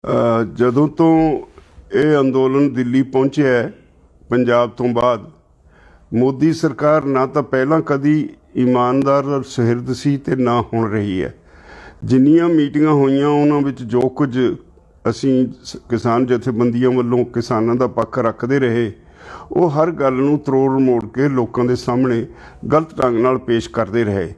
ਜਦੋਂ ਤੋਂ ਇਹ ਅੰਦੋਲਨ ਦਿੱਲੀ ਪਹੁੰਚਿਆ ਹੈ ਪੰਜਾਬ ਤੋਂ ਬਾਅਦ, ਮੋਦੀ ਸਰਕਾਰ ਨਾ ਤਾਂ ਪਹਿਲਾਂ ਕਦੀ ਇਮਾਨਦਾਰ ਔਰ ਸੁਹਿਰਦ ਸੀ ਤੇ ਨਾ ਹੁਣ ਰਹੀ ਹੈ। ਜਿੰਨੀਆਂ ਮੀਟਿੰਗਾਂ ਹੋਈਆਂ ਉਹਨਾਂ ਵਿੱਚ ਜੋ ਕੁਝ ਅਸੀਂ ਕਿਸਾਨ ਜਥੇਬੰਦੀਆਂ ਵੱਲੋਂ ਕਿਸਾਨਾਂ ਦਾ ਪੱਖ ਰੱਖਦੇ ਰਹੇ, ਉਹ ਹਰ ਗੱਲ ਨੂੰ ਤਰੋੜ ਮੋੜ ਕੇ ਲੋਕਾਂ ਦੇ ਸਾਹਮਣੇ ਗਲਤ ਢੰਗ ਨਾਲ ਪੇਸ਼ ਕਰਦੇ ਰਹੇ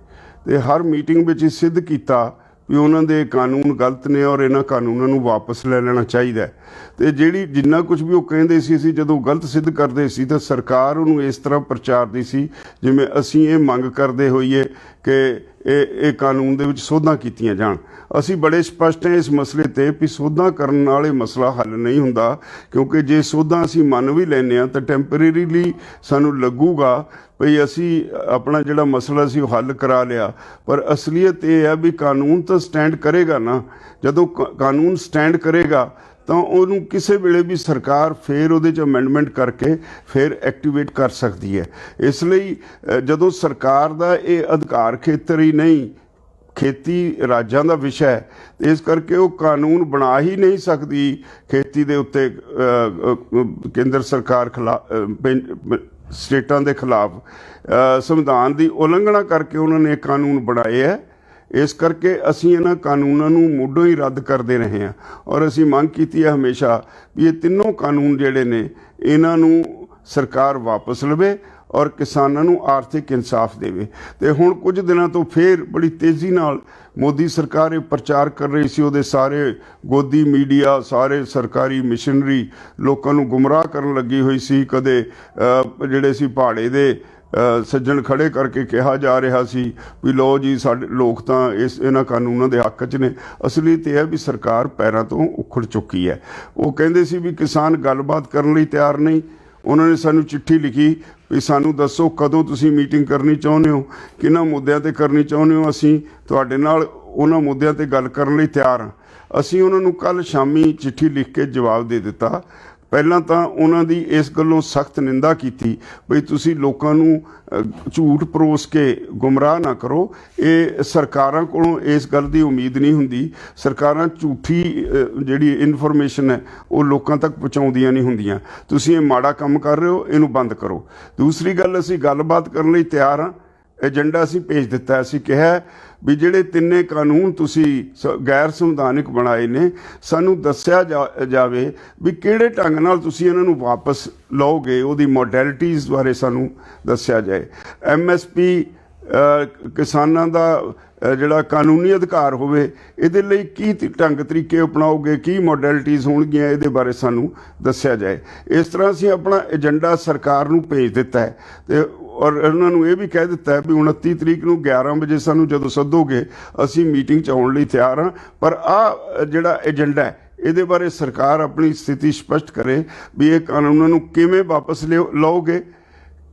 ਤੇ ਹਰ ਮੀਟਿੰਗ ਵਿੱਚ ਸਿੱਧ ਕੀਤਾ ਵੀ ਉਹਨਾਂ ਦੇ ਕਾਨੂੰਨ ਗਲਤ ਨੇ ਔਰ ਇਹਨਾਂ ਕਾਨੂੰਨਾਂ ਨੂੰ ਵਾਪਸ ਲੈ ਲੈਣਾ ਚਾਹੀਦਾ। ਤੇ ਜਿਹੜੀ ਜਿੰਨਾ ਕੁਝ ਵੀ ਉਹ ਕਹਿੰਦੇ ਸੀ, ਅਸੀਂ ਜਦੋਂ ਗਲਤ ਸਿੱਧ ਕਰਦੇ ਸੀ ਤਾਂ ਸਰਕਾਰ ਉਹਨੂੰ ਇਸ ਤਰ੍ਹਾਂ ਪ੍ਰਚਾਰਦੀ ਸੀ ਜਿਵੇਂ ਅਸੀਂ ਇਹ ਮੰਗ ਕਰਦੇ ਹੋਈਏ ਕਿ ਇਹ ਕਾਨੂੰਨ ਦੇ ਵਿੱਚ ਸੋਧਾਂ ਕੀਤੀਆਂ ਜਾਣ। ਅਸੀਂ ਬੜੇ ਸਪਸ਼ਟ ਹਾਂ ਇਸ ਮਸਲੇ ਤੇ ਵੀ ਸੋਧਾਂ ਕਰਨ ਨਾਲ ਇਹ ਮਸਲਾ ਹੱਲ ਨਹੀਂ ਹੁੰਦਾ, ਕਿਉਂਕਿ ਜੇ ਸੋਧਾਂ ਅਸੀਂ ਮੰਨ ਵੀ ਲੈਂਦੇ ਹਾਂ ਤਾਂ ਟੈਂਪਰੇਰੀਲੀ ਸਾਨੂੰ ਲੱਗੂਗਾ ਭਈ ਅਸੀਂ ਆਪਣਾ ਜਿਹੜਾ ਮਸਲਾ ਸੀ ਉਹ ਹੱਲ ਕਰਾ ਲਿਆ, ਪਰ ਅਸਲੀਅਤ ਇਹ ਹੈ ਵੀ ਕਾਨੂੰਨ ਤਾਂ ਸਟੈਂਡ ਕਰੇਗਾ ਨਾ। ਜਦੋਂ ਕਾਨੂੰਨ ਸਟੈਂਡ ਕਰੇਗਾ ਤਾਂ ਉਹਨੂੰ ਕਿਸੇ ਵੇਲੇ ਵੀ ਸਰਕਾਰ ਫਿਰ ਉਹਦੇ 'ਚ ਅਮੈਂਡਮੈਂਟ ਕਰਕੇ ਫਿਰ ਐਕਟੀਵੇਟ ਕਰ ਸਕਦੀ ਹੈ। ਇਸ ਲਈ ਜਦੋਂ ਸਰਕਾਰ ਦਾ ਇਹ ਅਧਿਕਾਰ ਖੇਤਰ ਹੀ ਨਹੀਂ, ਖੇਤੀ ਰਾਜਾਂ ਦਾ ਵਿਸ਼ਾ ਹੈ, ਇਸ ਕਰਕੇ ਉਹ ਕਾਨੂੰਨ ਬਣਾ ਹੀ ਨਹੀਂ ਸਕਦੀ ਖੇਤੀ ਦੇ ਉੱਤੇ ਕੇਂਦਰ ਸਰਕਾਰ ਖਿਲਾਫ, ਸਟੇਟਾਂ ਦੇ ਖਿਲਾਫ। ਸੰਵਿਧਾਨ ਦੀ ਉਲੰਘਣਾ ਕਰਕੇ ਉਹਨਾਂ ਨੇ ਕਾਨੂੰਨ ਬਣਾਏ ਹੈ। ਇਸ ਕਰਕੇ ਅਸੀਂ ਇਹਨਾਂ ਕਾਨੂੰਨਾਂ ਨੂੰ ਮੁੱਢੋਂ ਹੀ ਰੱਦ ਕਰਦੇ ਰਹੇ ਹਾਂ ਔਰ ਅਸੀਂ ਮੰਗ ਕੀਤੀ ਹੈ ਹਮੇਸ਼ਾ ਵੀ ਇਹ ਤਿੰਨੋਂ ਕਾਨੂੰਨ ਜਿਹੜੇ ਨੇ ਇਹਨਾਂ ਨੂੰ ਸਰਕਾਰ ਵਾਪਸ ਲਵੇ ਔਰ ਕਿਸਾਨਾਂ ਨੂੰ ਆਰਥਿਕ ਇਨਸਾਫ ਦੇਵੇ। ਤੇ ਹੁਣ ਕੁਝ ਦਿਨਾਂ ਤੋਂ ਫਿਰ ਬੜੀ ਤੇਜ਼ੀ ਨਾਲ ਮੋਦੀ ਸਰਕਾਰ ਇਹ ਪ੍ਰਚਾਰ ਕਰ ਰਹੀ ਸੀ, ਉਹਦੇ ਸਾਰੇ ਗੋਦੀ ਮੀਡੀਆ, ਸਾਰੇ ਸਰਕਾਰੀ ਮਿਸ਼ਨਰੀ ਲੋਕਾਂ ਨੂੰ ਗੁੰਮਰਾਹ ਕਰਨ ਲੱਗੀ ਹੋਈ ਸੀ। ਕਦੇ ਜਿਹੜੇ ਸੀ ਪਹਾੜੇ ਦੇ ਸੱਜਣ ਖੜੇ ਕਰਕੇ ਕਿਹਾ ਜਾ ਰਿਹਾ ਸੀ ਵੀ ਲਓ ਜੀ ਸਾਡੇ ਲੋਕ ਤਾਂ ਇਹਨਾਂ ਕਾਨੂੰਨਾਂ ਦੇ ਹੱਕ 'ਚ ਨੇ। ਅਸਲੀਅਤ ਇਹ ਹੈ ਵੀ ਸਰਕਾਰ ਪੈਰਾਂ ਤੋਂ ਉਖੜ ਚੁੱਕੀ ਹੈ। ਉਹ ਕਹਿੰਦੇ ਸੀ ਵੀ ਕਿਸਾਨ ਗੱਲਬਾਤ ਕਰਨ ਲਈ ਤਿਆਰ ਨਹੀਂ। ਉਹਨਾਂ ਨੇ ਸਾਨੂੰ ਚਿੱਠੀ ਲਿਖੀ ਵੀ ਸਾਨੂੰ ਦੱਸੋ ਕਦੋਂ ਤੁਸੀਂ ਮੀਟਿੰਗ ਕਰਨੀ ਚਾਹੁੰਦੇ ਹੋ, ਕਿਹਨਾਂ ਮੁੱਦਿਆਂ 'ਤੇ ਕਰਨੀ ਚਾਹੁੰਦੇ ਹੋ, ਅਸੀਂ ਤੁਹਾਡੇ ਨਾਲ ਉਹਨਾਂ ਮੁੱਦਿਆਂ 'ਤੇ ਗੱਲ ਕਰਨ ਲਈ ਤਿਆਰ ਹਾਂ। ਅਸੀਂ ਉਹਨਾਂ ਨੂੰ ਕੱਲ੍ਹ ਸ਼ਾਮੀ ਚਿੱਠੀ ਲਿਖ ਕੇ ਜਵਾਬ ਦੇ ਦਿੱਤਾ। ਪਹਿਲਾਂ ਤਾਂ ਉਹਨਾਂ ਦੀ ਇਸ ਗੱਲੋਂ ਸਖਤ ਨਿੰਦਾ ਕੀਤੀ ਵੀ ਤੁਸੀਂ ਲੋਕਾਂ ਨੂੰ ਝੂਠ ਪਰੋਸ ਕੇ ਗੁੰਮਰਾਹ ਨਾ ਕਰੋ। ਇਹ ਸਰਕਾਰਾਂ ਕੋਲੋਂ ਇਸ ਗੱਲ ਦੀ ਉਮੀਦ ਨਹੀਂ ਹੁੰਦੀ। ਸਰਕਾਰਾਂ ਝੂਠੀ ਜਿਹੜੀ ਇਨਫੋਰਮੇਸ਼ਨ ਹੈ ਉਹ ਲੋਕਾਂ ਤੱਕ ਪਹੁੰਚਾਉਂਦੀਆਂ ਨਹੀਂ ਹੁੰਦੀਆਂ। ਤੁਸੀਂ ਇਹ ਮਾੜਾ ਕੰਮ ਕਰ ਰਹੇ ਹੋ, ਇਹਨੂੰ ਬੰਦ ਕਰੋ। ਦੂਸਰੀ ਗੱਲ, ਅਸੀਂ ਗੱਲਬਾਤ ਕਰਨ ਲਈ ਤਿਆਰ ਹਾਂ। ਏਜੰਡਾ ਅਸੀਂ ਭੇਜ ਦਿੱਤਾ। ਅਸੀਂ ਕਿਹਾ ਵੀ ਜਿਹੜੇ ਤਿੰਨੇ ਕਾਨੂੰਨ ਤੁਸੀਂ ਗੈਰ ਸੰਵਿਧਾਨਿਕ ਬਣਾਏ ਨੇ, ਸਾਨੂੰ ਦੱਸਿਆ ਜਾਵੇ ਵੀ ਕਿਹੜੇ ਢੰਗ ਨਾਲ ਤੁਸੀਂ ਇਹਨਾਂ ਨੂੰ ਵਾਪਸ ਲਓਗੇ, ਉਹਦੀ ਮੋਡੈਲਿਟੀਜ਼ ਬਾਰੇ ਸਾਨੂੰ ਦੱਸਿਆ ਜਾਏ। MSP ਕਿਸਾਨਾਂ ਦਾ ਜਿਹੜਾ ਕਾਨੂੰਨੀ ਅਧਿਕਾਰ ਹੋਵੇ, ਇਹਦੇ ਲਈ ਕੀ ਢੰਗ ਤਰੀਕੇ ਅਪਣਾਓਗੇ, ਕੀ ਮੋਡੈਲਿਟੀਜ਼ ਹੋਣਗੀਆਂ, ਇਹਦੇ ਬਾਰੇ ਸਾਨੂੰ ਦੱਸਿਆ ਜਾਏ। ਇਸ ਤਰ੍ਹਾਂ ਅਸੀਂ ਆਪਣਾ ਏਜੰਡਾ ਸਰਕਾਰ ਨੂੰ ਭੇਜ ਦਿੱਤਾ ਹੈ ਤੇ ਔਰ ਉਹਨਾਂ ਨੂੰ ਇਹ ਵੀ ਕਹਿ ਦਿੱਤਾ ਹੈ ਵੀ 29 ਤਰੀਕ ਨੂੰ 11 ਵਜੇ ਸਾਨੂੰ ਜਦੋਂ ਸੱਦੋਗੇ ਅਸੀਂ ਮੀਟਿੰਗ 'ਚ ਆਉਣ ਲਈ ਤਿਆਰ ਹਾਂ। ਪਰ ਆਹ ਜਿਹੜਾ ਏਜੰਡਾ ਹੈ ਇਹਦੇ ਬਾਰੇ ਸਰਕਾਰ ਆਪਣੀ ਸਥਿਤੀ ਸਪਸ਼ਟ ਕਰੇ ਵੀ ਇਹ ਕਾਨੂੰਨਾਂ ਨੂੰ ਕਿਵੇਂ ਵਾਪਸ ਲਓਗੇ,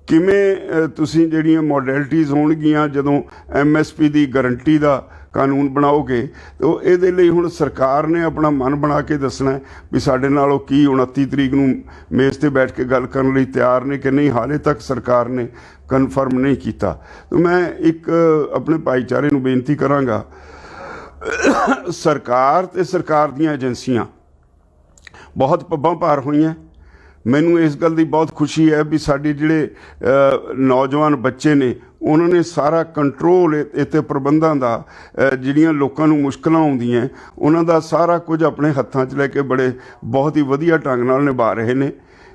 ਕਿਵੇਂ ਤੁਸੀਂ ਜਿਹੜੀਆਂ ਮੋਡੈਲਿਟੀਜ਼ ਹੋਣਗੀਆਂ ਜਦੋਂ MSP ਦੀ ਗਰੰਟੀ ਦਾ ਕਾਨੂੰਨ ਬਣਾਓਗੇ। ਤਾਂ ਇਹਦੇ ਲਈ ਹੁਣ ਸਰਕਾਰ ਨੇ ਆਪਣਾ ਮਨ ਬਣਾ ਕੇ ਦੱਸਣਾ ਹੈ ਵੀ ਸਾਡੇ ਨਾਲ ਉਹ ਕੀ 29 ਤਰੀਕ ਨੂੰ ਮੇਜ਼ 'ਤੇ ਬੈਠ ਕੇ ਗੱਲ ਕਰਨ ਲਈ ਤਿਆਰ ਨੇ ਕਿ ਨਹੀਂ। ਹਾਲੇ ਤੱਕ ਸਰਕਾਰ ਨੇ ਕਨਫਰਮ ਨਹੀਂ ਕੀਤਾ। ਤਾਂ ਮੈਂ ਇੱਕ ਆਪਣੇ ਭਾਈਚਾਰੇ ਨੂੰ ਬੇਨਤੀ ਕਰਾਂਗਾ, ਸਰਕਾਰ ਤੇ ਸਰਕਾਰ ਦੀਆਂ ਏਜੰਸੀਆਂ ਬਹੁਤ ਪੱਬਾਂ ਭਾਰ ਹੋਈਆਂ। ਮੈਨੂੰ ਇਸ ਗੱਲ ਦੀ ਬਹੁਤ ਖੁਸ਼ੀ ਹੈ ਵੀ ਸਾਡੇ ਜਿਹੜੇ ਨੌਜਵਾਨ ਬੱਚੇ ਨੇ ਉਹਨਾਂ ਨੇ ਸਾਰਾ ਕੰਟਰੋਲ ਇੱਥੇ ਪ੍ਰਬੰਧਾਂ ਦਾ, ਜਿਹੜੀਆਂ ਲੋਕਾਂ ਨੂੰ ਮੁਸ਼ਕਲਾਂ ਆਉਂਦੀਆਂ ਉਹਨਾਂ ਦਾ ਸਾਰਾ ਕੁਝ ਆਪਣੇ ਹੱਥਾਂ 'ਚ ਲੈ ਕੇ ਬਹੁਤ ਹੀ ਵਧੀਆ ਢੰਗ ਨਾਲ ਨਿਭਾ ਰਹੇ ਨੇ।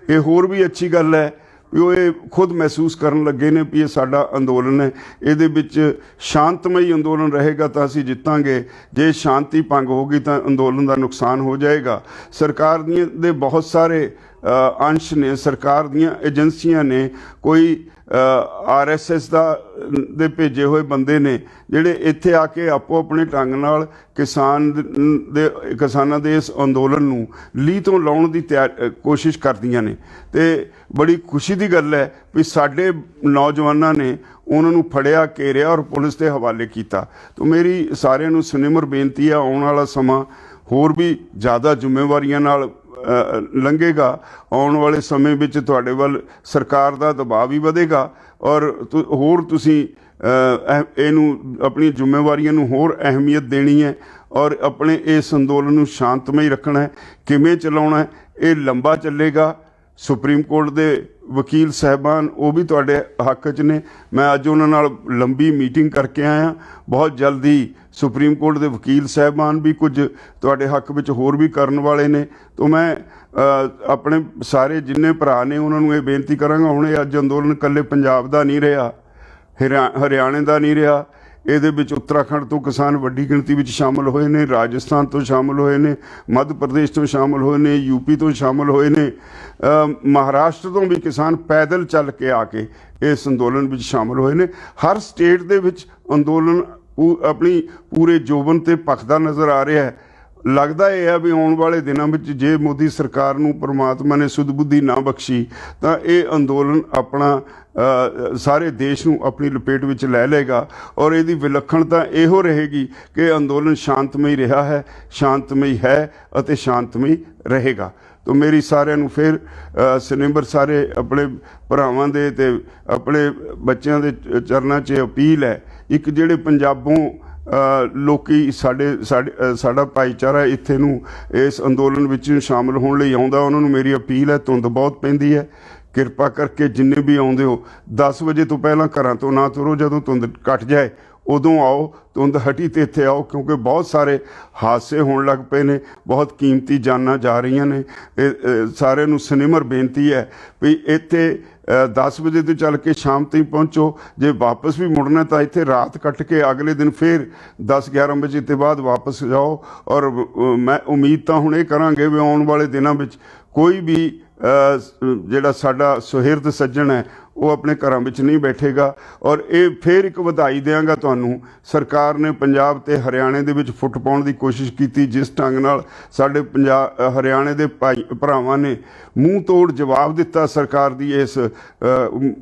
ਇਹ ਹੋਰ ਵੀ ਅੱਛੀ ਗੱਲ ਹੈ ਵੀ ਉਹ ਇਹ ਖੁਦ ਮਹਿਸੂਸ ਕਰਨ ਲੱਗੇ ਨੇ ਵੀ ਇਹ ਸਾਡਾ ਅੰਦੋਲਨ ਹੈ, ਇਹਦੇ ਵਿੱਚ ਸ਼ਾਂਤਮਈ ਅੰਦੋਲਨ ਰਹੇਗਾ ਤਾਂ ਅਸੀਂ ਜਿੱਤਾਂਗੇ, ਜੇ ਸ਼ਾਂਤੀ ਭੰਗ ਹੋਗੀ ਤਾਂ ਅੰਦੋਲਨ ਦਾ ਨੁਕਸਾਨ ਹੋ ਜਾਏਗਾ। ਸਰਕਾਰ ਦੇ ਬਹੁਤ ਸਾਰੇ ਅੰਸ਼ ਨੇ, ਸਰਕਾਰ ਦੀਆਂ ਏਜੰਸੀਆਂ ਨੇ, ਕੋਈ RSS ਦੇ ਭੇਜੇ ਹੋਏ ਬੰਦੇ ਨੇ ਜਿਹੜੇ ਇੱਥੇ ਆ ਕੇ ਆਪੋ ਆਪਣੇ ਢੰਗ ਨਾਲ ਕਿਸਾਨਾਂ ਦੇ ਇਸ ਅੰਦੋਲਨ ਨੂੰ ਲੀਹ ਤੋਂ ਲਾਉਣ ਦੀ ਕੋਸ਼ਿਸ਼ ਕਰਦੀਆਂ ਨੇ। ਤੇ ਬੜੀ ਖੁਸ਼ੀ ਦੀ ਗੱਲ ਹੈ ਵੀ ਸਾਡੇ ਨੌਜਵਾਨਾਂ ਨੇ ਉਹਨਾਂ ਨੂੰ ਫੜਿਆ, ਘੇਰਿਆ ਔਰ ਪੁਲਿਸ ਦੇ ਹਵਾਲੇ ਕੀਤਾ। ਤਾਂ ਮੇਰੀ ਸਾਰਿਆਂ ਨੂੰ ਸੁਨਿਮਰ ਬੇਨਤੀ ਹੈ, ਆਉਣ ਵਾਲਾ ਸਮਾਂ ਹੋਰ ਵੀ ਜ਼ਿਆਦਾ ਜ਼ਿੰਮੇਵਾਰੀਆਂ ਨਾਲ ਲੰਘੇਗਾ। ਆਉਣ ਵਾਲੇ ਸਮੇਂ ਵਿੱਚ ਤੁਹਾਡੇ ਵੱਲ ਸਰਕਾਰ ਦਾ ਦਬਾਅ ਵੀ ਵਧੇਗਾ ਔਰ ਹੋਰ ਤੁਸੀਂ ਇਹਨੂੰ ਆਪਣੀ ਜ਼ਿੰਮੇਵਾਰੀਆਂ ਨੂੰ ਹੋਰ ਅਹਿਮੀਅਤ ਦੇਣੀ ਹੈ और अपने इस अंदोलन ਨੂੰ ਸ਼ਾਂਤਮਈ ਰੱਖਣਾ ਹੈ। ਕਿਵੇਂ ਚਲਾਉਣਾ ਹੈ ਇਹ ਲੰਬਾ ਚੱਲੇਗਾ। ਸੁਪਰੀਮ ਕੋਰਟ ਦੇ ਵਕੀਲ ਸਾਹਿਬਾਨ ਉਹ ਵੀ ਤੁਹਾਡੇ ਹੱਕ 'ਚ ਨੇ। ਮੈਂ ਅੱਜ ਉਹਨਾਂ ਨਾਲ ਲੰਬੀ ਮੀਟਿੰਗ ਕਰਕੇ ਆਇਆ। ਬਹੁਤ ਜਲਦੀ ਸੁਪਰੀਮ ਕੋਰਟ ਦੇ ਵਕੀਲ ਸਾਹਿਬਾਨ ਵੀ ਕੁਝ ਤੁਹਾਡੇ ਹੱਕ ਵਿੱਚ ਹੋਰ ਵੀ ਕਰਨ ਵਾਲੇ ਨੇ। ਤਾਂ ਮੈਂ ਆਪਣੇ ਸਾਰੇ ਜਿੰਨੇ ਭਰਾ ਨੇ ਉਹਨਾਂ ਨੂੰ ਇਹ ਬੇਨਤੀ ਕਰਾਂਗਾ, ਹੁਣ ਇਹ ਅੱਜ ਅੰਦੋਲਨ ਇਕੱਲੇ ਪੰਜਾਬ ਦਾ ਨਹੀਂ ਰਿਹਾ, ਹਰਿਆਣੇ ਦਾ ਨਹੀਂ ਰਿਹਾ। ਇਹਦੇ ਵਿੱਚ ਉੱਤਰਾਖੰਡ ਤੋਂ ਕਿਸਾਨ ਵੱਡੀ ਗਿਣਤੀ ਵਿੱਚ ਸ਼ਾਮਲ ਹੋਏ ਨੇ, ਰਾਜਸਥਾਨ ਤੋਂ ਸ਼ਾਮਲ ਹੋਏ ਨੇ, ਮੱਧ ਪ੍ਰਦੇਸ਼ ਤੋਂ ਸ਼ਾਮਲ ਹੋਏ ਨੇ, ਯੂਪੀ ਤੋਂ ਸ਼ਾਮਲ ਹੋਏ ਨੇ, ਮਹਾਰਾਸ਼ਟਰ ਤੋਂ ਵੀ ਕਿਸਾਨ ਪੈਦਲ ਚੱਲ ਕੇ ਆ ਕੇ ਇਸ ਅੰਦੋਲਨ ਵਿੱਚ ਸ਼ਾਮਲ ਹੋਏ ਨੇ। ਹਰ ਸਟੇਟ ਦੇ ਵਿੱਚ ਅੰਦੋਲਨ ਆਪਣੀ ਪੂਰੇ ਜੋਬਨ 'ਤੇ ਭਖਦਾ ਨਜ਼ਰ ਆ ਰਿਹਾ ਹੈ। ਲੱਗਦਾ ਇਹ ਹੈ ਵੀ ਆਉਣ ਵਾਲੇ ਦਿਨਾਂ ਵਿੱਚ ਜੇ ਮੋਦੀ ਸਰਕਾਰ ਨੂੰ ਪਰਮਾਤਮਾ ਨੇ ਸੁਧ ਬੁੱਧੀ ਨਾ ਬਖਸ਼ੀ ਤਾਂ ਇਹ ਅੰਦੋਲਨ ਆਪਣਾ ਸਾਰੇ ਦੇਸ਼ ਨੂੰ ਆਪਣੀ ਲਪੇਟ ਵਿੱਚ ਲੈ ਲਏਗਾ। ਔਰ ਇਹਦੀ ਵਿਲੱਖਣਤਾ ਇਹੋ ਰਹੇਗੀ ਕਿ ਅੰਦੋਲਨ ਸ਼ਾਂਤਮਈ ਰਿਹਾ ਹੈ, ਸ਼ਾਂਤਮਈ ਹੈ ਅਤੇ ਸ਼ਾਂਤਮਈ ਰਹੇਗਾ। ਤਾਂ ਮੇਰੀ ਸਾਰਿਆਂ ਨੂੰ ਫਿਰ ਸਨਿਮਰ ਸਾਰੇ ਆਪਣੇ ਭਰਾਵਾਂ ਦੇ ਅਤੇ ਆਪਣੇ ਬੱਚਿਆਂ ਦੇ ਚਰਨਾਂ 'ਚ ਅਪੀਲ ਹੈ। ਇੱਕ ਜਿਹੜੇ ਪੰਜਾਬੋਂ ਲੋਕੀ ਸਾਡਾ ਭਾਈਚਾਰਾ ਇੱਥੇ ਨੂੰ ਇਸ ਅੰਦੋਲਨ ਵਿੱਚ ਸ਼ਾਮਲ ਹੋਣ ਲਈ ਆਉਂਦਾ, ਉਹਨਾਂ ਨੂੰ ਮੇਰੀ ਅਪੀਲ ਹੈ, ਧੁੰਦ ਬਹੁਤ ਪੈਂਦੀ ਹੈ, ਕਿਰਪਾ ਕਰਕੇ ਜਿੰਨੇ ਵੀ ਆਉਂਦੇ ਹੋ 10 ਵਜੇ ਤੋਂ ਪਹਿਲਾਂ ਘਰਾਂ ਤੋਂ ਨਾ ਤੁਰੋ। ਜਦੋਂ ਧੁੰਦ ਘੱਟ ਜਾਏ ਉਦੋਂ ਆਓ, ਧੁੰਦ ਹਟੀ ਤੇ ਇੱਥੇ ਆਓ, ਕਿਉਂਕਿ ਬਹੁਤ ਸਾਰੇ ਹਾਦਸੇ ਹੋਣ ਲੱਗ ਪਏ ਨੇ, ਬਹੁਤ ਕੀਮਤੀ ਜਾਨਾਂ ਜਾ ਰਹੀਆਂ ਨੇ। ਸਾਰਿਆਂ ਨੂੰ ਸਨਿਮਰ ਬੇਨਤੀ ਹੈ ਵੀ ਇੱਥੇ 10 ਵਜੇ ਤੋਂ ਚੱਲ ਕੇ ਸ਼ਾਮ ਤਾਈਂ ਪਹੁੰਚੋ। ਜੇ ਵਾਪਸ ਵੀ ਮੁੜਨਾ ਤਾਂ ਇੱਥੇ ਰਾਤ ਕੱਟ ਕੇ ਅਗਲੇ ਦਿਨ ਫਿਰ 10-11 ਵਜੇ ਤੋਂ ਬਾਅਦ ਵਾਪਸ ਜਾਓ। ਔਰ ਮੈਂ ਉਮੀਦ ਤਾਂ ਹੁਣ ਇਹ ਕਰਾਂਗੇ ਵੀ ਆਉਣ ਵਾਲੇ ਦਿਨਾਂ ਵਿੱਚ ਕੋਈ ਵੀ ਜਿਹੜਾ ਸਾਡਾ ਸੁਹਿਰਦ ਸੱਜਣ ਹੈ ਉਹ ਆਪਣੇ ਘਰਾਂ ਵਿੱਚ ਨਹੀਂ ਬੈਠੇਗਾ। ਔਰ ਇਹ ਫਿਰ ਇੱਕ ਵਧਾਈ ਦਿਆਂਗਾ ਤੁਹਾਨੂੰ, ਸਰਕਾਰ ਨੇ ਪੰਜਾਬ ਅਤੇ ਹਰਿਆਣੇ ਦੇ ਵਿੱਚ ਫੁੱਟ ਪਾਉਣ ਦੀ ਕੋਸ਼ਿਸ਼ ਕੀਤੀ। ਜਿਸ ਢੰਗ ਨਾਲ ਸਾਡੇ ਹਰਿਆਣੇ ਦੇ ਭਰਾਵਾਂ ਨੇ ਮੂੰਹ ਤੋੜ ਜਵਾਬ ਦਿੱਤਾ ਸਰਕਾਰ ਦੀ ਇਸ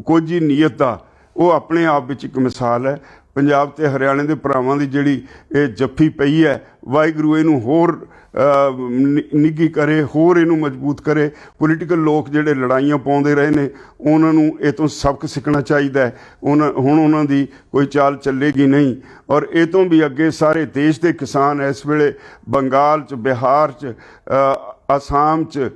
ਕੋਝੀ ਨੀਅਤ ਦਾ, ਉਹ ਆਪਣੇ ਆਪ ਵਿੱਚ ਇੱਕ ਮਿਸਾਲ ਹੈ। ਪੰਜਾਬ ਅਤੇ ਹਰਿਆਣੇ ਦੇ ਭਰਾਵਾਂ ਦੀ ਜਿਹੜੀ ਇਹ ਜੱਫੀ ਪਈ ਹੈ, ਵਾਹਿਗੁਰੂ ਇਹਨੂੰ ਹੋਰ ਨਿੱਘੀ ਕਰੇ, ਹੋਰ ਇਹਨੂੰ ਮਜ਼ਬੂਤ ਕਰੇ। ਪੋਲੀਟੀਕਲ ਲੋਕ ਜਿਹੜੇ ਲੜਾਈਆਂ ਪਾਉਂਦੇ ਰਹੇ ਨੇ ਉਹਨਾਂ ਨੂੰ ਇਹ ਤੋਂ ਸਬਕ ਸਿੱਖਣਾ ਚਾਹੀਦਾ ਹੈ। ਹੁਣ ਉਹਨਾਂ ਦੀ ਕੋਈ ਚਾਲ ਚੱਲੇਗੀ ਨਹੀਂ। ਔਰ ਇਹ ਤੋਂ ਵੀ ਅੱਗੇ ਸਾਰੇ ਦੇਸ਼ ਦੇ ਕਿਸਾਨ ਇਸ ਵੇਲੇ ਬੰਗਾਲ 'ਚ, ਬਿਹਾਰ 'ਚ, ਅਸਾਮ 'ਚ,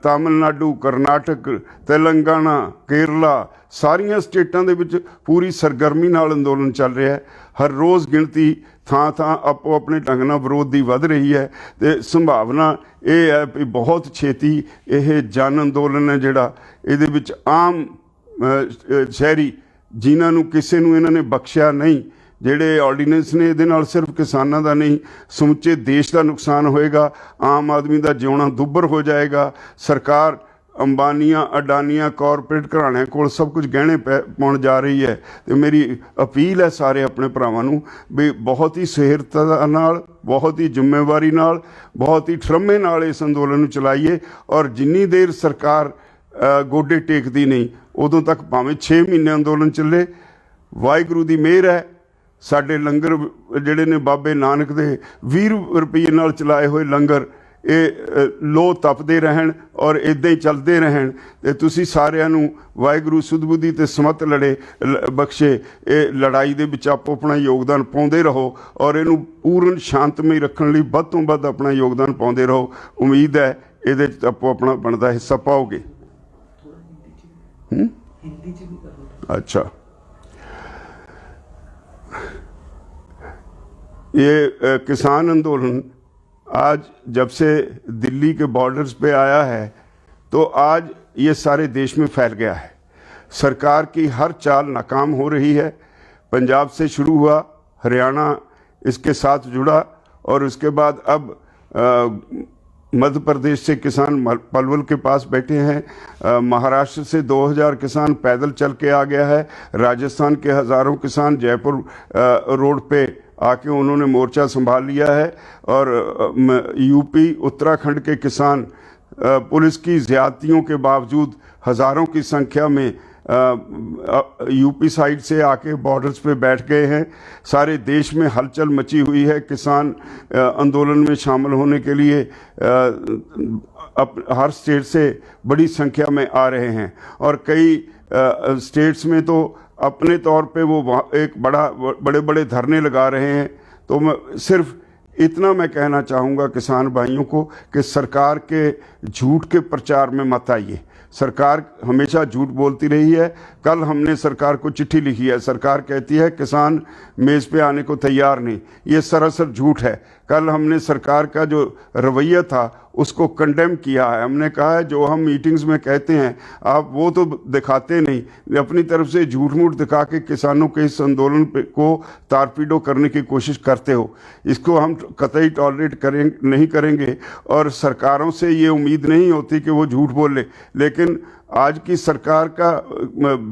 ਤਾਮਿਲਨਾਡੂ, ਕਰਨਾਟਕ, ਤੇਲੰਗਾਨਾ, ਕੇਰਲਾ, ਸਾਰੀਆਂ ਸਟੇਟਾਂ ਦੇ ਵਿੱਚ ਪੂਰੀ ਸਰਗਰਮੀ ਨਾਲ ਅੰਦੋਲਨ ਚੱਲ ਰਿਹਾ ਹੈ। ਹਰ ਰੋਜ਼ ਗਿਣਤੀ ਥਾਂ ਥਾਂ ਆਪੋ ਆਪਣੇ ਢੰਗ ਨਾਲ ਵਿਰੋਧ ਦੀ ਵੱਧ ਰਹੀ ਹੈ ਅਤੇ ਸੰਭਾਵਨਾ ਇਹ ਹੈ ਵੀ ਬਹੁਤ ਛੇਤੀ ਇਹ ਜਨ ਅੰਦੋਲਨ ਹੈ ਜਿਹੜਾ, ਇਹਦੇ ਵਿੱਚ ਆਮ ਸ਼ਹਿਰੀ ਜਿਨ੍ਹਾਂ ਨੂੰ ਕਿਸੇ ਨੂੰ ਇਹਨਾਂ ਨੇ ਬਖਸ਼ਿਆ ਨਹੀਂ, ਜਿਹੜੇ ਆਰਡੀਨੈਂਸ ਨੇ, ਇਹਦੇ ਨਾਲ ਸਿਰਫ ਕਿਸਾਨਾਂ ਦਾ ਨਹੀਂ ਸਮੁੱਚੇ ਦੇਸ਼ ਦਾ ਨੁਕਸਾਨ ਹੋਏਗਾ। ਆਮ ਆਦਮੀ ਦਾ ਜਿਉਣਾ ਦੁੱਭਰ ਹੋ ਜਾਏਗਾ। ਸਰਕਾਰ ਅੰਬਾਨੀਆਂ, ਅਡਾਨੀਆਂ, ਕਾਰਪੋਰੇਟ ਘਰਾਣਿਆਂ ਕੋਲ ਸਭ ਕੁਝ ਗਹਿਣੇ ਪਾਉਣ ਜਾ ਰਹੀ ਹੈ। ਅਤੇ ਮੇਰੀ ਅਪੀਲ ਹੈ ਸਾਰੇ ਆਪਣੇ ਭਰਾਵਾਂ ਨੂੰ ਵੀ ਬਹੁਤ ਹੀ ਸਹਿਰਦਤਾ ਨਾਲ, ਬਹੁਤ ਹੀ ਜ਼ਿੰਮੇਵਾਰੀ ਨਾਲ, ਬਹੁਤ ਹੀ ਠਰਮੇ ਨਾਲ ਇਸ ਅੰਦੋਲਨ ਨੂੰ ਚਲਾਈਏ। ਔਰ ਜਿੰਨੀ ਦੇਰ ਸਰਕਾਰ ਗੋਡੇ ਟੇਕਦੀ ਨਹੀਂ ਉਦੋਂ ਤੱਕ ਭਾਵੇਂ 6 ਮਹੀਨੇ ਅੰਦੋਲਨ ਚੱਲੇ। ਵਾਹਿਗੁਰੂ ਦੀ ਮਿਹਰ ਹੈ, ਸਾਡੇ ਲੰਗਰ ਜਿਹੜੇ ਨੇ ਬਾਬੇ ਨਾਨਕ ਦੇ 20 ਰੁਪਏ ਨਾਲ ਚਲਾਏ ਹੋਏ ਲੰਗਰ ਇਹ ਲੋ ਤਪਦੇ ਰਹਿਣ ਔਰ ਇੱਦਾਂ ਹੀ ਚੱਲਦੇ ਰਹਿਣ। ਅਤੇ ਤੁਸੀਂ ਸਾਰਿਆਂ ਨੂੰ ਵਾਹਿਗੁਰੂ ਸੁਧ ਬੁੱਧੀ ਅਤੇ ਸਮਤ ਬਖਸ਼ੇ। ਇਹ ਲੜਾਈ ਦੇ ਵਿੱਚ ਆਪੋ ਆਪਣਾ ਯੋਗਦਾਨ ਪਾਉਂਦੇ ਰਹੋ ਔਰ ਇਹਨੂੰ ਪੂਰਨ ਸ਼ਾਂਤਮਈ ਰੱਖਣ ਲਈ ਵੱਧ ਤੋਂ ਵੱਧ ਆਪਣਾ ਯੋਗਦਾਨ ਪਾਉਂਦੇ ਰਹੋ। ਉਮੀਦ ਹੈ ਇਹਦੇ 'ਚ ਆਪੋ ਆਪਣਾ ਬਣਦਾ ਹਿੱਸਾ ਪਾਓਗੇ। अच्छा, ये किसान आंदोलन आज जब से दिल्ली के बॉर्डर्स पे आया है तो आज ये सारे देश में फैल गया है। सरकार की हर चाल नाकाम हो रही है। पंजाब से शुरू हुआ, हरियाणा इसके साथ जुड़ा और उसके बाद अब मध्य प्रदेश से किसान पलवल के पास बैठे हैं। महाराष्ट्र से 2000 किसान पैदल चल के आ गया है। राजस्थान के हज़ारों किसान जयपुर रोड पे आके उन्होंने मोर्चा संभाल लिया है। और यूपी, उत्तराखंड के किसान पुलिस की ज़्यादतियों के बावजूद हज़ारों की संख्या में यूपी साइड से आके बॉर्डर्स पे बैठ गए हैं। सारे देश में हलचल मची हुई है। किसान आंदोलन में शामिल होने के लिए हर स्टेट से बड़ी संख्या में आ रहे हैं और कई स्टेट्स में तो अपने तौर पे वो एक बड़े बड़े धरने लगा रहे हैं। तो मैं सिर्फ इतना मैं कहना चाहूँगा किसान भाइयों को कि सरकार के झूठ के प्रचार में मत आइए। सरकार हमेशा झूठ बोलती रही है। कल हमने सरकार को चिट्ठी लिखी है, सरकार कहती है किसान मेज़ पे आने को तैयार नहीं। ये सरासर झूठ है। कल हमने सरकार का जो रवैया था उसको कंडेम किया है। हमने कहा है जो हम मीटिंग्स में कहते हैं आप वो तो दिखाते नहीं, अपनी तरफ से झूठ मूठ दिखा के किसानों के इस आंदोलन को तारपीडो करने की कोशिश करते हो। इसको हम कतई टॉलरेट नहीं करेंगे और सरकारों से ये उम्मीद नहीं होती कि वो झूठ बोले। लेकिन आज की सरकार का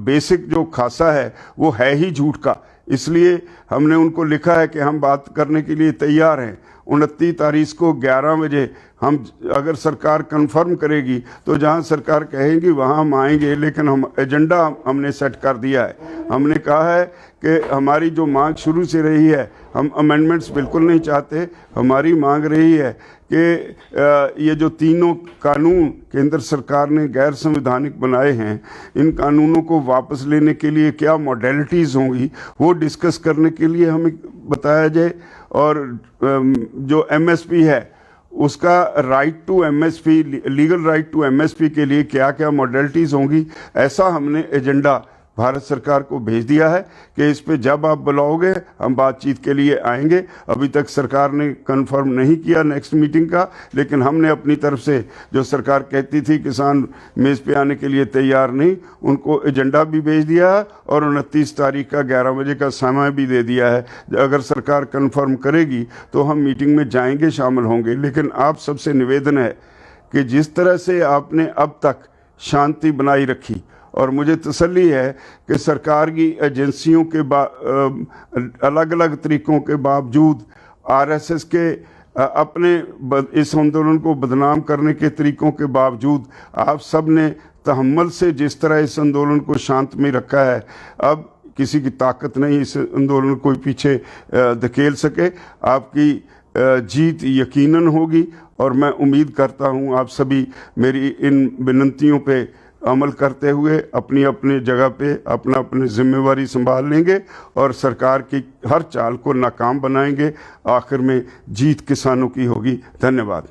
बेसिक जो खासा है वो है ही झूठ का। इसलिए हमने उनको लिखा है कि हम बात करने के लिए तैयार हैं। 29 तारीख को 11 बजे हम अगर सरकार कंफर्म करेगी तो जहां सरकार कहेगी वहां हम आएंगे। लेकिन हम एजेंडा हमने सेट कर दिया है। हमने कहा है कि हमारी जो मांग शुरू से रही है, हम अमेंडमेंट्स बिल्कुल नहीं चाहते। हमारी मांग रही है कि ये जो तीनों कानून केंद्र सरकार ने गैर संवैधानिक बनाए हैं, इन कानूनों को वापस लेने के लिए क्या मॉडलिटीज़ होंगी वो डिस्कस करने के लिए हमें बताया जाए। और जो एमएसपी है उसका right to MSP, legal right to MSP के लिए क्या क्या मॉडलिटीज़ होंगी, ऐसा हमने एजेंडा भारत सरकार को भेज दिया है कि इस पे जब आप बुलाओगे हम बातचीत के लिए आएंगे। अभी तक सरकार ने कंफर्म नहीं किया नेक्स्ट मीटिंग का, लेकिन हमने अपनी तरफ से जो सरकार कहती थी किसान मेज़ पे आने के लिए तैयार नहीं, उनको एजेंडा भी भेज दिया है और 29 तारीख का 11 बजे का समय भी दे दिया है। अगर सरकार कंफर्म करेगी तो हम मीटिंग में जाएंगे, शामिल होंगे। लेकिन आप सबसे निवेदन है कि जिस तरह से आपने अब तक शांति बनाई रखी, और मुझे तसल्ली है कि सरकार की एजेंसियों के अलग अलग तरीकों के बावजूद, आरएसएस के अपने इस आंदोलन को बदनाम करने के तरीकों के बावजूद आप सब ने तहम्मुल से जिस तरह इस आंदोलन को शांत में रखा है, अब किसी की ताकत नहीं इस आंदोलन को पीछे धकेल सके। आपकी जीत यकीनन होगी और मैं उम्मीद करता हूँ आप सभी मेरी इन विनंतियों पे अमल करते हुए अपनी अपनी जगह पे अपना अपनी जिम्मेवारी संभाल लेंगे और सरकार की हर चाल को नाकाम बनाएंगे। आखिर में जीत किसानों की होगी। धन्यवाद।